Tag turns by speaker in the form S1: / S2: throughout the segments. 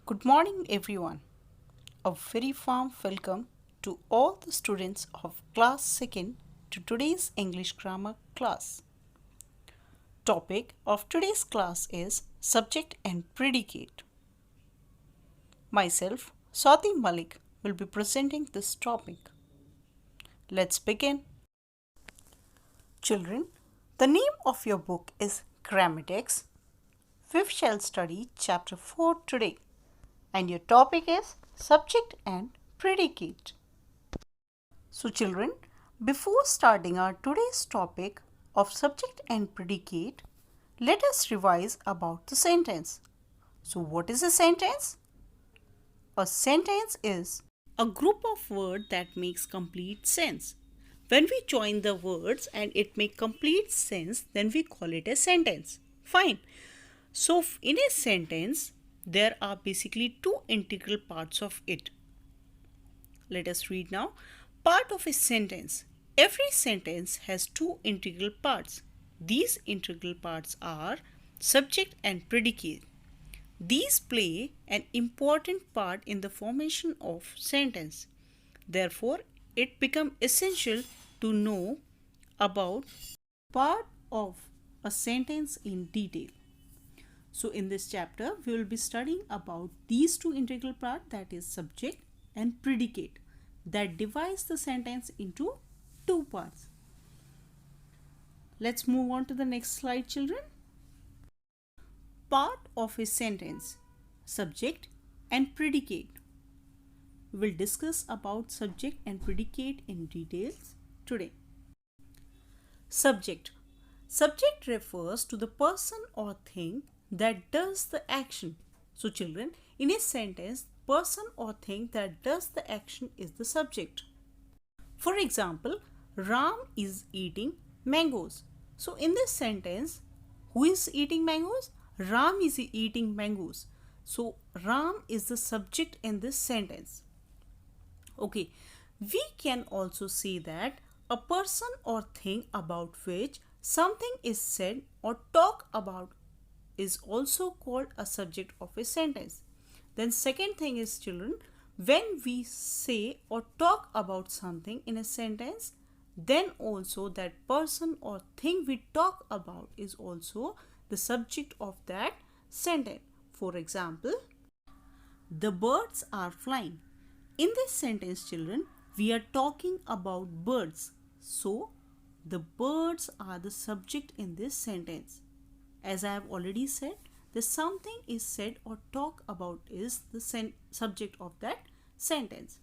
S1: Good morning, everyone. A very warm welcome to all the students of class 2nd to today's English grammar class. Topic of today's class is subject and predicate. Myself, Swati Malik, will be presenting this topic. Let's begin. Children, the name of your book is Grammatics. We shall study chapter 4 today. And your topic is subject and predicate. So children, before starting our today's topic of subject and predicate, let us revise about the sentence. So what is a sentence? A sentence is a group of words that makes complete sense. When we join the words and it makes complete sense, then we call it a sentence. Fine. So in a sentence, there are basically two integral parts of it. Let us read now. Part of a sentence. Every sentence has two integral parts. These integral parts are subject and predicate. These play an important part in the formation of sentence. Therefore, it becomes essential to know about part of a sentence in detail. So in this chapter, we will be studying about these two integral parts, that is subject and predicate, that divides the sentence into two parts. Let's move on to the next slide, children. Part of a sentence, subject and predicate. We will discuss about subject and predicate in details today. Subject. Subject refers to the person or thing that does the action. So children, in a sentence, person or thing that does the action is the subject. For example, Ram is eating mangoes. So in this sentence, who is eating mangoes? Ram is eating mangoes. So Ram is the subject in this sentence. Okay, we can also say that a person or thing about which something is said or talked about is also called a subject of a sentence. Then second thing is, children, when we say or talk about something in a sentence, then also that person or thing we talk about is also the subject of that sentence. For example, the birds are flying. In this sentence, children, we are talking about birds. So the birds are the subject in this sentence. As I have already said, the something is said or talk about is the subject of that sentence.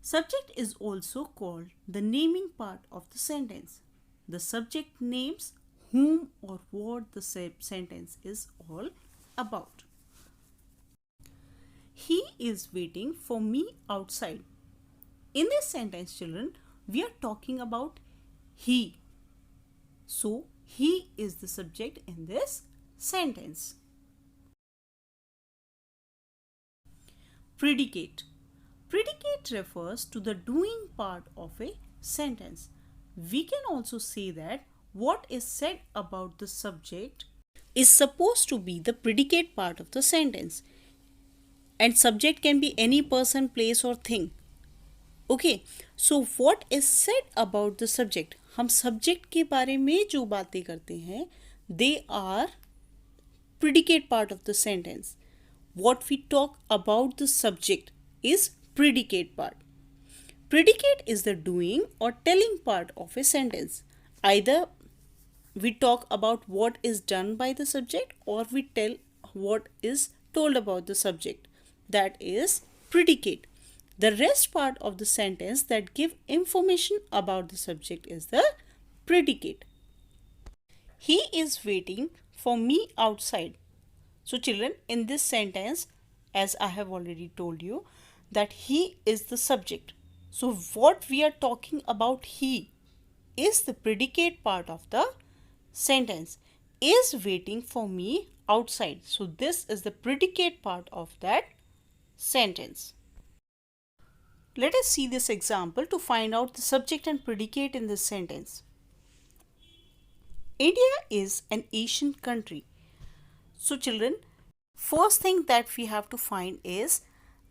S1: Subject is also called the naming part of the sentence. The subject names whom or what the sentence is all about. He is waiting for me outside. In this sentence, children, we are talking about he. So he is the subject in this sentence. Predicate. Predicate refers to the doing part of a sentence. We can also say that what is said about the subject is supposed to be the predicate part of the sentence. And subject can be any person, place or thing. Okay, so what is said about the subject? हम subject के बारे में जो बातें करते हैं, they are predicate part of the sentence. What we talk about the subject is predicate part. Predicate is the doing or telling part of a sentence. Either we talk about what is done by the subject or we tell what is told about the subject. That is predicate. The rest part of the sentence that give information about the subject is the predicate. He is waiting for me outside. So children, in this sentence, as I have already told you, that he is the subject. So what we are talking about, he is the predicate part of the sentence. Is waiting for me outside. So this is the predicate part of that sentence. Let us see this example to find out the subject and predicate in this sentence. India is an Asian country. So children, First thing that we have to find is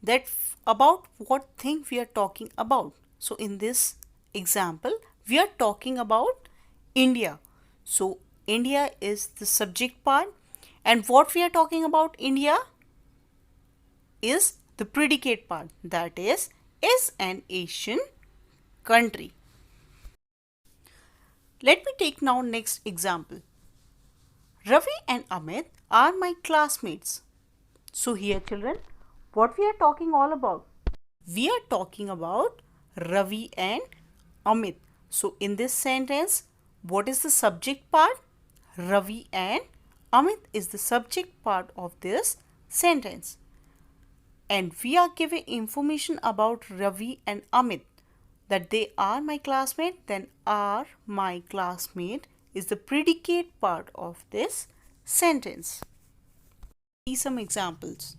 S1: that about what thing we are talking about. So in this example, we are talking about India. So India is the subject part, and what we are talking about India is the predicate part, that is an Asian country. Let me take now next example. Ravi and Amit are my classmates. So here children, what we are talking all about? We are talking about Ravi and Amit. So in this sentence, what is the subject part? Ravi and Amit is the subject part of this sentence. And we are giving information about Ravi and Amit, that they are my classmate. Then are my classmate is the predicate part of this sentence. See some examples.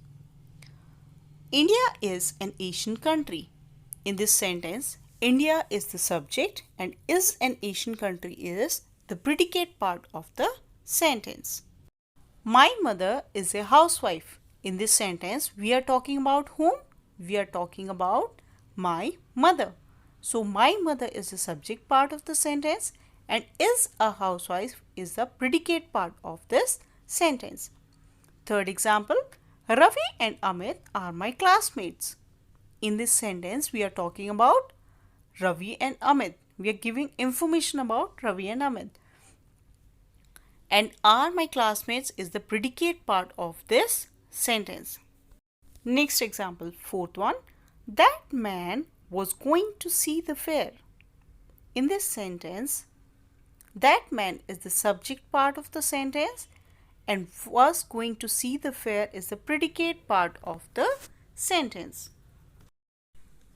S1: India is an Asian country. In this sentence, India is the subject and is an Asian country is the predicate part of the sentence. My mother is a housewife. In this sentence, we are talking about whom? We are talking about my mother. So, my mother is the subject part of the sentence and is a housewife is the predicate part of this sentence. Third example, Ravi and Amit are my classmates. In this sentence, we are talking about Ravi and Amit. We are giving information about Ravi and Amit. And are my classmates is the predicate part of this sentence. Next example, fourth one. That man was going to see the fair. In this sentence, that man is the subject part of the sentence and was going to see the fair is the predicate part of the sentence.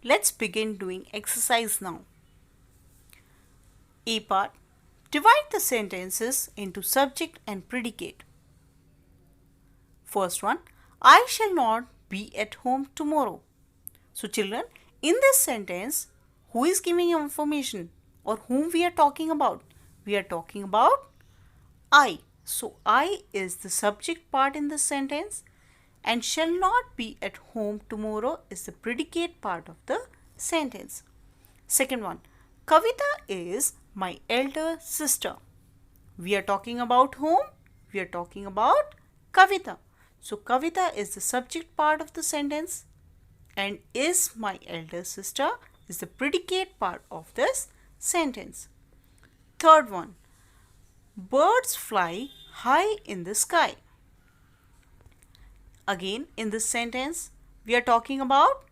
S1: Let's begin doing exercise now. A part. Divide the sentences into subject and predicate. First one, I shall not be at home tomorrow. So children, in this sentence, who is giving information or whom we are talking about? We are talking about I. So I is the subject part in this sentence and shall not be at home tomorrow is the predicate part of the sentence. Second one, Kavita is my elder sister. We are talking about whom? We are talking about Kavita. So Kavita is the subject part of the sentence and is my elder sister is the predicate part of this sentence. Third one, birds fly high in the sky. Again, in this sentence, we are talking about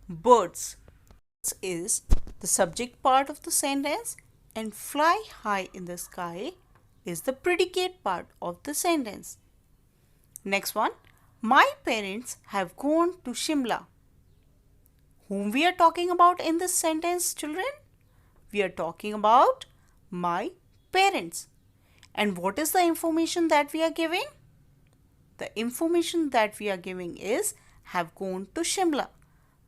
S1: birds. Birds is the subject part of the sentence and fly high in the sky is the predicate part of the sentence. Next one, my parents have gone to Shimla. Whom we are talking about in this sentence, children? We are talking about my parents. And what is the information that we are giving? The information that we are giving is have gone to Shimla,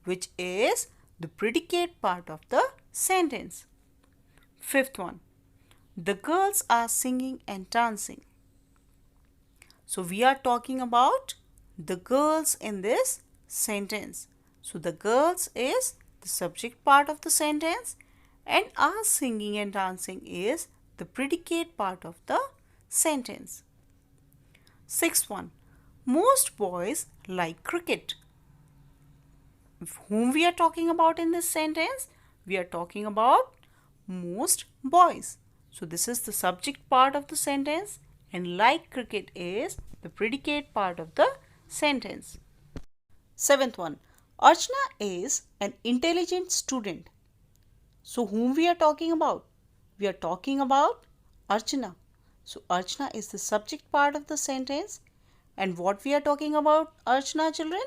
S1: which is the predicate part of the sentence. Fifth one, the girls are singing and dancing. So we are talking about the girls in this sentence. So the girls is the subject part of the sentence and are singing and dancing is the predicate part of the sentence. Sixth one, most boys like cricket. Whom we are talking about in this sentence? We are talking about most boys. So this is the subject part of the sentence and like cricket is the predicate part of the sentence. Seventh one, Archana is an intelligent student. So whom we are talking about? We are talking about Archana. So Archana is the subject part of the sentence and what we are talking about Archana, children?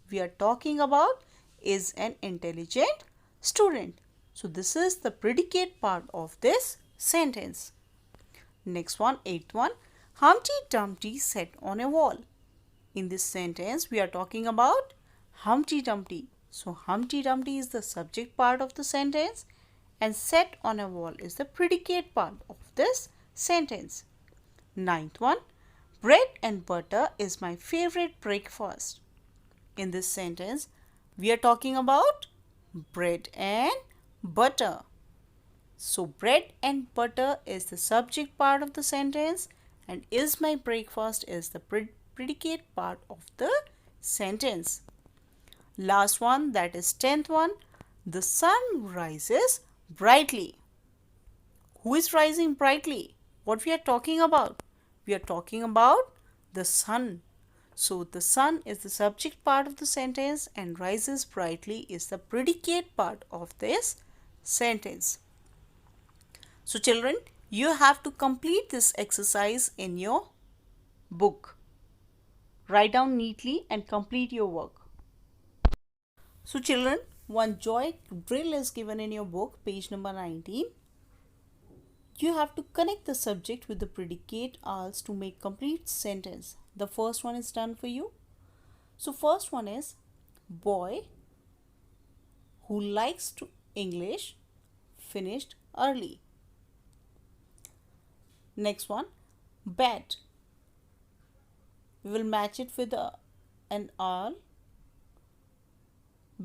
S1: We are talking about is an intelligent student. So this is the predicate part of this sentence. Next one, eighth one, Humpty Dumpty sat on a wall. In this sentence, we are talking about Humpty Dumpty. So Humpty Dumpty is the subject part of the sentence and sat on a wall is the predicate part of this sentence. Ninth one, Bread and butter is my favorite breakfast. In this sentence, we are talking about bread and butter. So, bread and butter is the subject part of the sentence, and is my breakfast is the predicate part of the sentence. Last one, that is 10th one. The sun rises brightly. Who is rising brightly? What we are talking about? We are talking about the sun. So the sun is the subject part of the sentence and rises brightly is the predicate part of this sentence. So children, you have to complete this exercise in your book. Write down neatly and complete your work. So children, one joy drill is given in your book, page number 19. You have to connect the subject with the predicate als to make complete sentence. The first one is done for you. So first one is boy who likes to English finished early. Next one, bat. We will match it with an awl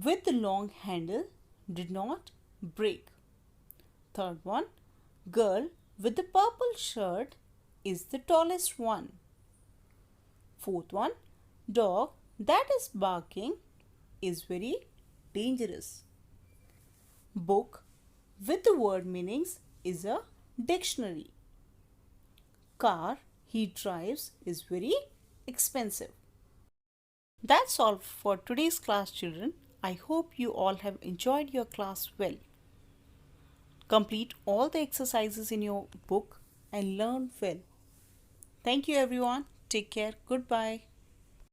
S1: with the long handle did not break. Third one, girl with the purple shirt is the tallest one. Fourth one, dog that is barking is very dangerous. Book with the word meanings is a dictionary. Car he drives is very expensive. That's all for today's class, children. I hope you all have enjoyed your class well. Complete all the exercises in your book and learn well. Thank you everyone. Take care. Goodbye.